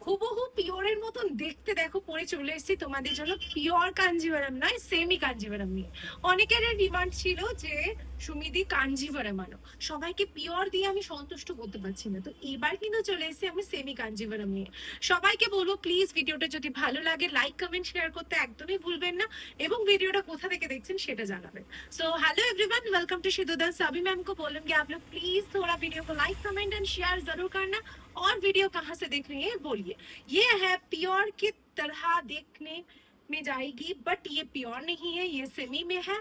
হুবহু পিওরের মতন দেখতে দেখো পরে চলে এসেছি তোমাদের জন্য পিওর কাঞ্জিভারাম নয় সেমি কাঞ্জিভারাম নিয়ে। অনেকের ডিমান্ড ছিল যে সুমিদি কাঞ্জিভারাম আনো, সবাইকে পিওর দিয়ে আমি সন্তুষ্ট করতে পারছি না, তো এবার কিন্তু চলে এসেছি আমি সেমি কাঞ্জিভারাম নিয়ে। সবাইকে বলবো প্লিজ ভিডিওটা যদি ভালো লাগে লাইক কমেন্ট শেয়ার করতে একদমই ভুলবেন না, এবং ভিডিयोটা কোথা থেকে দেখছেন সেটা জানাবেন। So hello everyone, welcome to शिदुर्दन। सभी मैं आपको बोलूंगी आप लोग प्लीज थोड़ा वीडियो को लाइक कमेंट एंड शेयर जरूर करना। और वीडियो कहाँ से देख रही है बोलिए। ये है प्योर की तरह देखने में जाएगी, बट ये प्योर नहीं है, ये सेमी में है।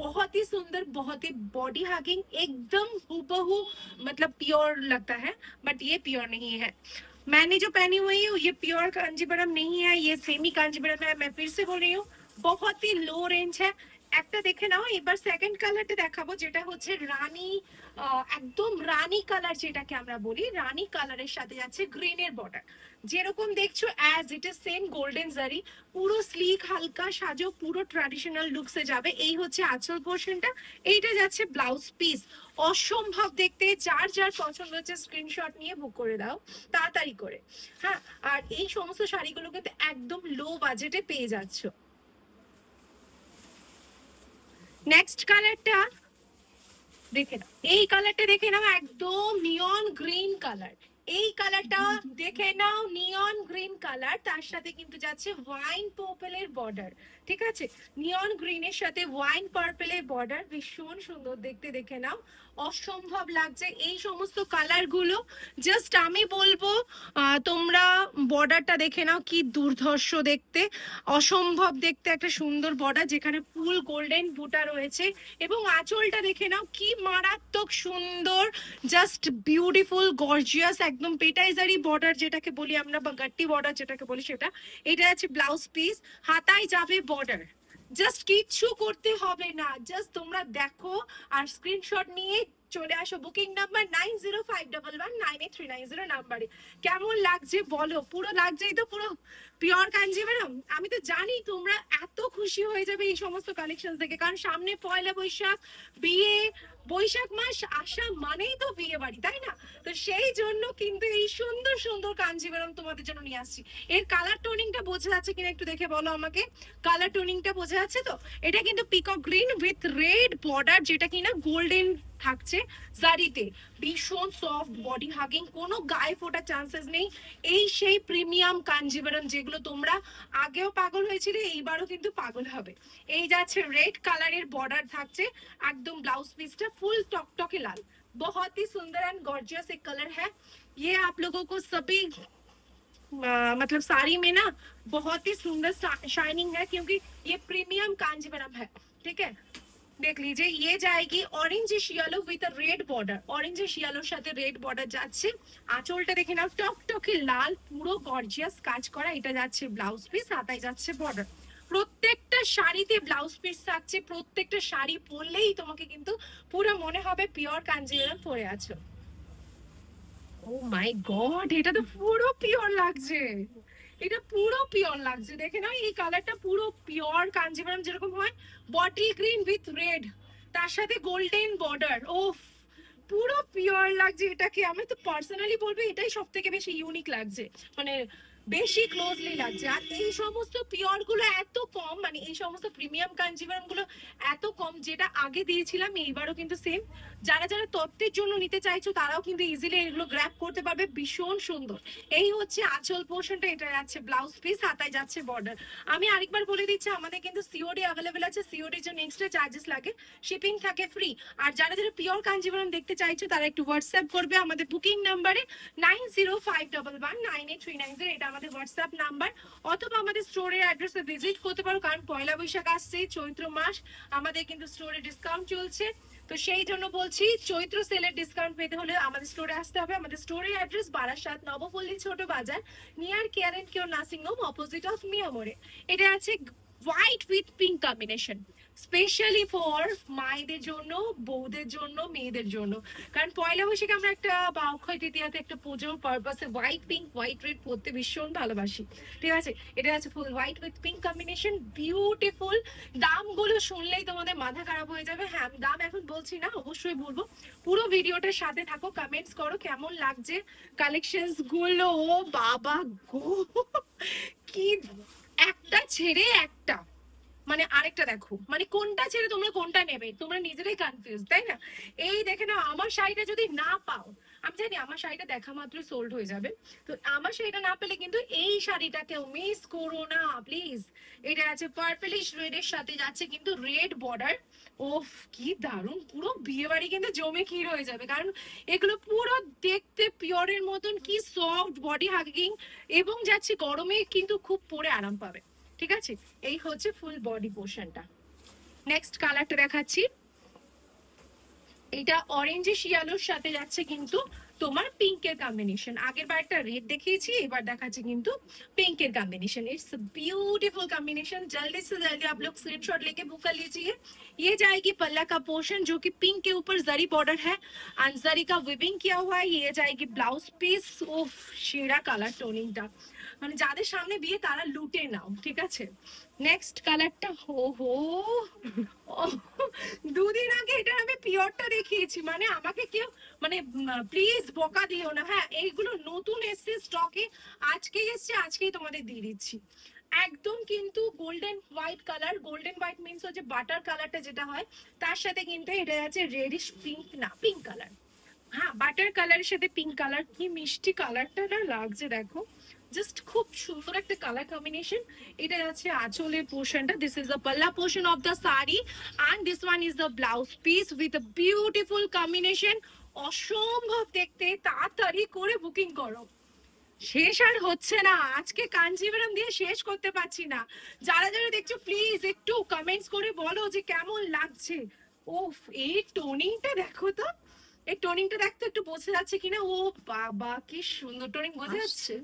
बहुत ही सुंदर, बहुत ही बॉडी हगिंग, एकदम हूबहू मतलब प्योर लगता है, बट ये प्योर नहीं है। मैंने जो पहनी हुई है ये प्योर कांजीवरम नहीं है, ये सेमी कांजीवरम है। मैं फिर से बोल रही हूँ, बहुत ही लो रेंज है। একটা দেখে নাও, এবার সেকেন্ড কালারটা দেখাবো যেটা হচ্ছে রানী, একদম রানী কালার যেটাকে আমরা বলি, রানী কালারের সাথে যাচ্ছে গ্রিনের বর্ডার। যেরকম দেখছো as it is same golden জারি, পুরো স্লিক হালকা সাজো, পুরো ট্র্যাডিশনাল লুকসে যাবে। এই হচ্ছে আঁচল পোর্শনটা, এইটা যাচ্ছে ব্লাউজ পিস। অসম্ভব দেখতে, যার যার পছন্দ হচ্ছে স্ক্রিনশট নিয়ে বুক করে দাও তাড়াতাড়ি করে। হ্যাঁ, আর এই সমস্ত শাড়িগুলো কিন্তু একদম লো বাজেটে পেয়ে যাচ্ছ। নেক্সট কালারটা দেখে নাও, এই কালারটা দেখে নাও, একদম নিয়ন গ্রিন কালার। এই কালারটা দেখে নাও, নিয়ন গ্রিন কালার, তার সাথে কিন্তু যাচ্ছে ওয়াইন পার্পলের বর্ডার। ঠিক আছে, নিয়ন গ্রিনের সাথে ওয়াইন পার্পলের বর্ডার, ভীষণ সুন্দর দেখতে, দেখে নাও, অসম্ভব লাগছে এই সমস্ত কালার গুলো। জাস্ট আমি বলবো তোমরা বর্ডারটা দেখে নাও, কি দুর্ধর্ষ দেখতে, অসম্ভব দেখতে একটা সুন্দর বর্ডার যেখানে ফুল গোল্ডেন বুটা রয়েছে। এবং আঁচলটা দেখে নাও, কি মারাত্মক সুন্দর, জাস্ট বিউটিফুল গর্জিয়াস, একদম পেটাইজারি বর্ডার যেটাকে বলি আমরা, বা গাট্টি বর্ডার যেটাকে বলি সেটা। এটা আছে ব্লাউজ পিস, হাতায় যাবে বর্ডার। জাস্ট কিচ্ছু করতে হবে না, জাস্ট তোমরা দেখো আর স্ক্রিনশট নিয়ে চলে আসো বুকিং নাম্বার 9051119839 নাম্বারে। কেমন লাগছে বলো, পুরো লাগছেই তো, পুরো পিওর কাঞ্জিভারাম। আমি তো জানি তোমরা এত খুশি হয়ে যাবে এই সমস্ত কালেকশন থেকে, কারণ সামনে পয়লা বৈশাখ, বিয়ে, বৈশাখ মাস আসা মানেই তো বিয়ে বাড়ি, তাই না? তো সেই জন্য কিন্তু এই সুন্দর সুন্দর কাঞ্জিভারাম তোমাদের জন্য নিয়ে আসছি। এর কালার টোনিংটা বোঝা যাচ্ছে কিনা একটু দেখে বলো আমাকে, কালার টোনিংটা বোঝা যাচ্ছে তো? এটা কিন্তু peacock green with red border, যেটা কিনা গোল্ডেন থাকছে জারিতে। ভীষণ সফট, বডি হাগিং, কোনো গায়ে ফোটার চান্সেস নেই। এই সেই প্রিমিয়াম কাঞ্জিভারাম যেগুলো তোমরা আগেও পাগল হয়েছিলে, এইবারও কিন্তু পাগল হবে। এই যাচ্ছে রেড কালারের বর্ডার থাকছে, একদম ब्लाउज पीसটা ফুল टॉकटॉके लाल, बहुत ही सुंदर एंड गॉर्जियस एक कलर है ये। आप लोगों को सभी मतलब साड़ी में ना बहुत ही सुंदर शाइनिंग है, क्योंकि ये प्रीमियम कांजीवरम है। ठीक है, देख लीजिए, ये जाएगी orange yellow with red border, orange येलोर সাথে রেড বর্ডার যাচ্ছে। আঁচলটা দেখে নাও, টকটকে লাল, পুরো গর্জিয়াস কাজ করা। এটা যাচ্ছে ব্লাউজ পিস, হাতায় যাচ্ছে বর্ডার। প্রত্যেকটা শাড়িতে ব্লাউজ পিস থাকছে, প্রত্যেকটা শাড়ি পরলেই তোমাকে কিন্তু পুরো মনে হবে পিওর কাঞ্জিভারাম পরে আছো। ও মাই গড, এটা তো পুরো পিওর লাগছে, এটা পুরো পিওর লাগছে। দেখে নাও, এই কালারটা পুরো পিওর কাঞ্জিভারাম যেরকম হয়, বটল গ্রিন উইথ রেড, তার সাথে গোল্ডেন বর্ডার। ওফ, পুরো পিওর লাগছে। এটাকে আমি তো পার্সোনালি বলবো এটাই সব থেকে বেশি ইউনিক লাগছে, মানে বেশি ক্লোজলি লাগছে। আর এই সমস্ত পিওর গুলো এত কম, মানে এই সমস্ত প্রিমিয়াম কাঞ্জিভারাম গুলো এত কম, যেটা আগে দিয়েছিলাম এইবারও কিন্তু সেম। যারা যারা তত্ত্বের জন্য নিতে চাইছো তারাও কিন্তু ইজিলি এগুলো গ্র্যাব করতে পারবে, ভীষণ সুন্দর। এই হচ্ছে আঁচল পোর্শনটা, এটা যাচ্ছে ব্লাউজ পিস, হাতায় যাচ্ছে বর্ডার। আমি আরেকবার বলে দিচ্ছি, আমাদের কিন্তু সিওডি অ্যাভেলেবেল আছে, সিওডির জন্য এক্সট্রা চার্জেস লাগে, শিপিং থাকে ফ্রি। আর যারা যারা পিওর কাঞ্জিভারাম দেখতে চাইছো তারা একটু হোয়াটসঅ্যাপ করবে আমাদের বুকিং নাম্বারে 9051119839, এটা আমাদের হোয়াটসঅ্যাপ নাম্বার। অথবা আমাদের স্টোরের অ্যাড্রেসে ভিজিট করতে পারো, কারণ পয়লা বৈশাখ আসছে, চৈত্র মাস, আমাদের কিন্তু স্টোরে ডিসকাউন্ট চলছে। তো সেই জন্য বলছি, চৈত্র সেলের ডিসকাউন্ট পেতে হলে আমাদের স্টোরে আসতে হবে। আমাদের স্টোরের অ্যাড্রেস বারাসাত নবপল্লী ছোট বাজার, near care and cure nursing home, opposite of মিয়ামোরে। এটা আছে white with pink combination, specially for মায়েদের জন্য, বউদের জন্য, মেয়েদের জন্য। কারণ পয়লা বৈশাখে আমরা একটা বা অক্ষয় তৃতীয়াতে একটা পুজোর পারপাসে হোয়াইট পিঙ্ক হোয়াইট রেড পরতে ভীষণ ভালোবাসি, ঠিক আছে। এটা আছে ফুল white with pink combination, beautiful. দামগুলো শুনলেই তোমাদের মাথা খারাপ হয়ে যাবে। হ্যাঁ, আমি দাম এখন বলছি না, অবশ্যই বলবো। পুরো ভিডিওটার সাথে থাকো, কমেন্টস করো কেমন লাগছে কালেকশনস গুলো। ও বাবা গো, কি একটা ছেড়ে একটা, মানে আরেকটা দেখো, মানে কোনটা ছেড়ে তোমরা কোনটা নেবে, তোমরা নিজেরাই কনফিউজ, তাই না? এই দেখে না, আমার শাড়িটা যদি না পাও, আমি জানি আমার শাড়িটা দেখা মাত্র সোল্ড হয়ে যাবে, তো আমার শাড়িটা না পেলে কিন্তু এই শাড়িটা কেউ মিস করো না প্লিজ। এটা আছে পার্পলিশ রেড এর সাথে যাচ্ছে কিন্তু রেড বর্ডার। ওফ, কি দারুণ, পুরো বিয়ে বাড়ি কিন্তু জমে ক্ষীর হয়ে যাবে, কারণ এগুলো পুরো দেখতে পিওরের মতন, কি সফট, বডি হাগিং, এবং যাচ্ছে গরমে কিন্তু খুব পরে আরাম পাবে, ঠিক আছে। এই হচ্ছে ফুল বডি পোর্শনটা। নেক্সট কালারটা দেখাচ্ছি, এটা অরেঞ্জে শিয়ালোর সাথে যাচ্ছে কিন্তু তোমার পিঙ্কের কম্বিনেশন। আগের বার একটা রেড দেখিয়েছি, এবার দেখাচ্ছি কিন্তু Pinker combination. It's beautiful combination. जल्दी से जल्दी आप लोग स्क्रीनशॉट लेके बुक कर लीजिए। ये जाएगी पल्ला का पोर्शन जो कि पिंक के ऊपर जरी बॉर्डर है एंड जरी का विविंग किया हुआ है। ये जाएगी ब्लाउज पीस। ओफ, शेरा कलर टोनिंगটা মানে যাদের সামনে বিয়ে তারা লুটে নাও, ঠিক আছে। নেক্সট কালারটা, হো হো, দুদিন আগে এটা আমি পিওরটা দেখিয়েছি, মানে আমাকে কেউ মানে প্লিজ বকা দিও না। হ্যাঁ, এইগুলো নতুন এসছে স্টকে, আজকেই এসছে, আজকেই তোমাদের দিয়ে দিচ্ছি। একদম কিন্তু golden white colour, golden white means হচ্ছে বাটার কালারটা যেটা হয়, তার সাথে কিন্তু এটা আছে রেডিশ পিঙ্ক, না পিঙ্ক কালার, হ্যাঁ বাটার কালারের সাথে পিঙ্ক কালার। কি মিষ্টি কালারটা না লাগছে দেখো, জাস্ট খুব সুন্দর একটা কালার কম্বিনেশন। এটা আছে আঁচলের পোর্শনটা, this is the pallu portion of the sari and this one is the blouse piece with a beautiful combination. অসম্ভব দেখতে, তাড়াতাড়ি করে বুকিং করো, শেষ আর হচ্ছে না, আজকে কাঞ্জিভারাম দিয়ে শেষ করতে পারছি না। যারা যারা দেখছো প্লিজ একটু কমেন্টস করে বলো যে কেমন লাগছে। ওফ, এই টোনিংটা দেখো তো, এই টোনিংটা দেখতে একটু বোঝা যাচ্ছে কিনা। ও বাবা, কি সুন্দর টোনিং, বোঝা যাচ্ছে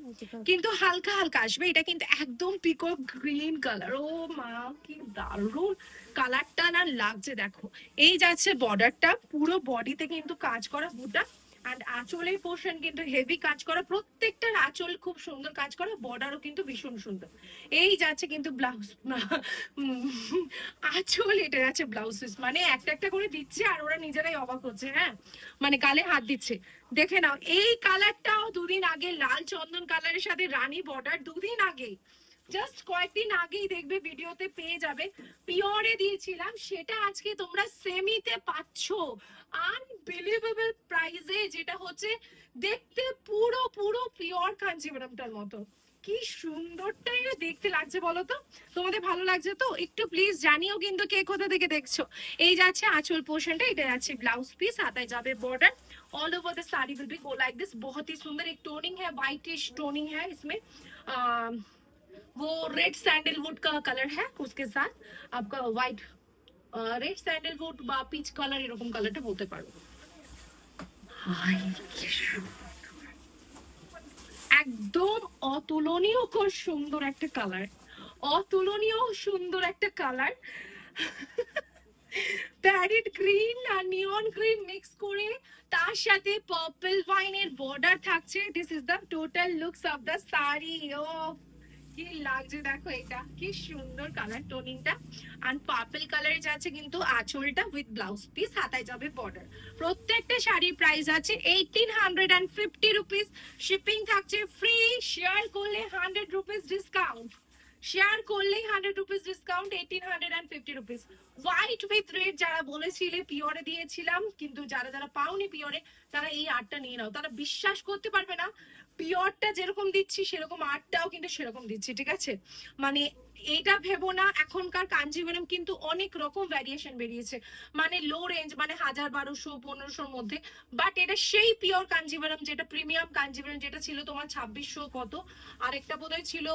কিন্তু হালকা হালকা আসবে। এটা কিন্তু একদম পিকক গ্রিন কালার। ও মা, কি দারুণ কালারটা না লাগছে দেখো। এই যাচ্ছে বর্ডারটা, পুরো বডিতে কিন্তু কাজ করা বুটা, আর আঁচলের পোর্শন কিন্তু হেভি কাজ করা, প্রত্যেকটার আঁচল খুব সুন্দর কাজ করা, বর্ডারও কিন্তু ভীষণ সুন্দর। এই যাচ্ছে কিন্তু ব্লাউজ, আঁচল, এটা যাচ্ছে ব্লাউজ পিস, মানে একটা একটা করে দিচ্ছে আর ওরা নিজেরাই অবাক হচ্ছে। হ্যাঁ, মানে গালে হাত দিচ্ছে। দেখে নাও, এই কালারটাও দুদিন আগে লাল চন্দন কালারের সাথে রানী বর্ডার, দুদিন আগে, জাস্ট কয়েকদিন আগেই দেখবে ভিডিওতে পেয়ে যাবে, পিওরে দিয়েছিলাম, সেটা আজকে তোমরা সেমিতে পাচ্ছো আনবিলিভেবল প্রাইসে, যেটা হচ্ছে দেখতে পুরো পুরো পিওর কাঞ্জিভারামটার মতো। কি সুন্দরটাই দেখতে লাগছে বলো তো, তোমাদের ভালো লাগছে তো? একটু প্লিজ জানিও কিন্তু কে কোথা থেকে দেখছো। এই যাচ্ছে আঁচল পোর্শনটা, এটা যাচ্ছে ब्लाउज पीस, हाथाय जाबे border, all over the sari will be go like this. बहुत ही सुंदर एक टोनिंग है, व्हाइटिश टोनिंग है इसमें। वो रेड सैंडलवुड का कलर है, उसके साथ आपका व्हाइट রেড স্যান্ডেলউড বা পিচ কালার, এরকম কালারটা বলতে পারো। একদম অতুলনীয় সুন্দর একটা কালার, অতুলনীয় সুন্দর একটা কালার। প্যারেট গ্রিন আর নিয়ন গ্রিন মিক্স করে, তার সাথে পার্পল ওয়াইনের বর্ডার থাকছে। This is the total looks of the sari. ও কি লাগছে দেখো, এটা কি সুন্দর কালার টোনিংটা। আর পার্পল কালারে যাচ্ছে কিন্তু আঁচলটা উইথ ব্লাউজ পিস, হাতায় যাবে বর্ডার। প্রত্যেকটা শাড়ির প্রাইস আছে 1850 রুপিস, শিপিং থাকছে ফ্রি। শেয়ার করলে 100 রুপিস ডিসকাউন্ট, শেয়ার করলেই 100 rupees discount, 1850 rupees. White with red যারা বলেছিলে পিওরে দিয়েছিলাম, কিন্তু যারা যারা পাওনি পিওরে, তারা এই আর্টটা নিয়ে নাও। তারা বিশ্বাস করতে পারবে না, পিওরটা যেরকম দিচ্ছি সেরকম আর্টটাও কিন্তু সেরকম দিচ্ছি, ঠিক আছে। মানে এটা ভেবো না, এখনকার কাঞ্জিভারাম কিন্তু অনেক রকম ভ্যারিয়েশন বেরিয়েছে, মানে লো রেঞ্জ, মানে 1000, 1200, 1500-র মধ্যে। বাট এটা সেই পিওর কাঞ্জিভারাম, যেটা প্রিমিয়াম কাঞ্জিভারাম, যেটা ছিল তোমার 2600 কত, আরেকটা বোধহয় ছিল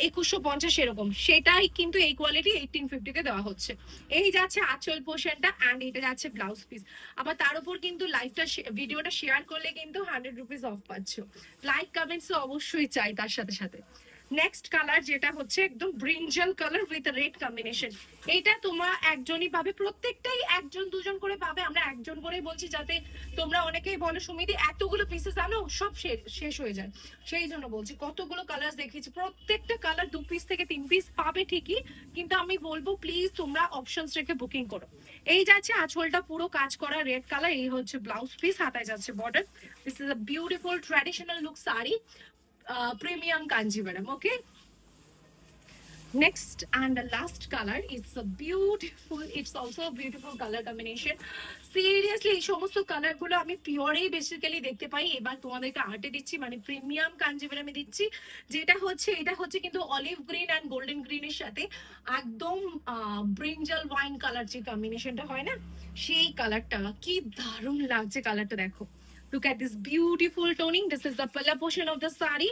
2150, এরকম, সেটাই কিন্তু এই কোয়ালিটি 1850-তে দেওয়া হচ্ছে। এই যাচ্ছে আঁচল পোর্শনটা এন্ড এটা যাচ্ছে ব্লাউজ পিস। আবার তার উপর কিন্তু লাইভটা ভিডিওটা শেয়ার করলে কিন্তু 100 রুপিস অফ পাচ্ছ। লাইক কমেন্টস অবশ্যই চাই তার সাথে সাথে। নেক্সট কালার যেটা হচ্ছে একদম brinjal colour with red combination. এইটা তোমরা একজনই পাবে, প্রত্যেকটাই একজন দুজন করে পাবে, আমরা একজন করেই বলছি যাতে তোমরা অনেকেই বলো সুমিদি এতগুলো পিসেস আনো সব শেষ হয়ে যায়, সেই জন্য বলছি কতগুলো কালার দেখিয়েছি, প্রত্যেকটা কালার 2 পিস থেকে 3 পিস পাবে ঠিকই, কিন্তু আমি বলবো প্লিজ তোমরা অপশনস রেখে বুকিং করো। এই যাচ্ছে আঁচলটা পুরো কাজ করা রেড কালার, এই হচ্ছে ব্লাউজ পিস, হাতায় যাচ্ছে border. This is a beautiful traditional look sari, premium Kanjivaram. Okay, next and the last color, it's a beautiful, it's also a beautiful color combination. Seriously এই সমস্ত কালার গুলো আমি পিওরেই বেসিক্যালি দেখতে পাই, এবার তোমাদেরকে আর্টে দিচ্ছি, মানে প্রিমিয়াম কাঞ্জিভারামে দিচ্ছি। যেটা হচ্ছে এটা হচ্ছে কিন্তু অলিভ গ্রিন অ্যান্ড গোল্ডেন গ্রিনের সাথে একদম ব্রিঞ্জাল ওয়াইন কালার যে কম্বিনেশনটা হয় না, সেই কালারটা কি দারুণ লাগছে, কালারটা দেখো। Look at this beautiful toning. This is the palla portion of the sari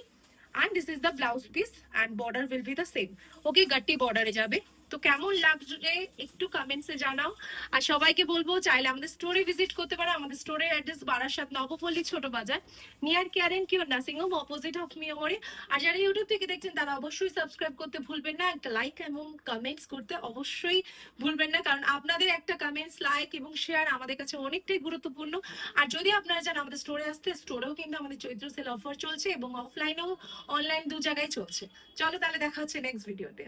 and this is the blouse piece and border will be the same. Okay, gatti border এ যাবে। তো কেমন লাগছে একটু কমেন্টসে জানাও। আর সবাইকে বলবো চাইলে আমাদের স্টোরে ভিজিট করতে পারো, আমাদের স্টোরের অ্যাড্রেস বারাসাত নবপল্লী ছোট বাজার, near care and cure nursing home, opposite of মিয়ামোরে। আর যারা ইউটিউব থেকে দেখছেন তারা অবশ্যই সাবস্ক্রাইব করতে ভুলবেন না, একটা লাইক এবং কমেন্টস করতে অবশ্যই ভুলবেন না, কারণ আপনাদের একটা কমেন্টস, লাইক এবং শেয়ার আমাদের কাছে অনেকটাই গুরুত্বপূর্ণ। আর যদি আপনারা চান আমাদের স্টোরে আসতে, স্টোরেও কিন্তু আমাদের চৈত্র সেল অফার চলছে এবং অফলাইনেও অনলাইন দু জায়গায় চলছে। চলো তাহলে দেখা হচ্ছে নেক্সট ভিডিওতে।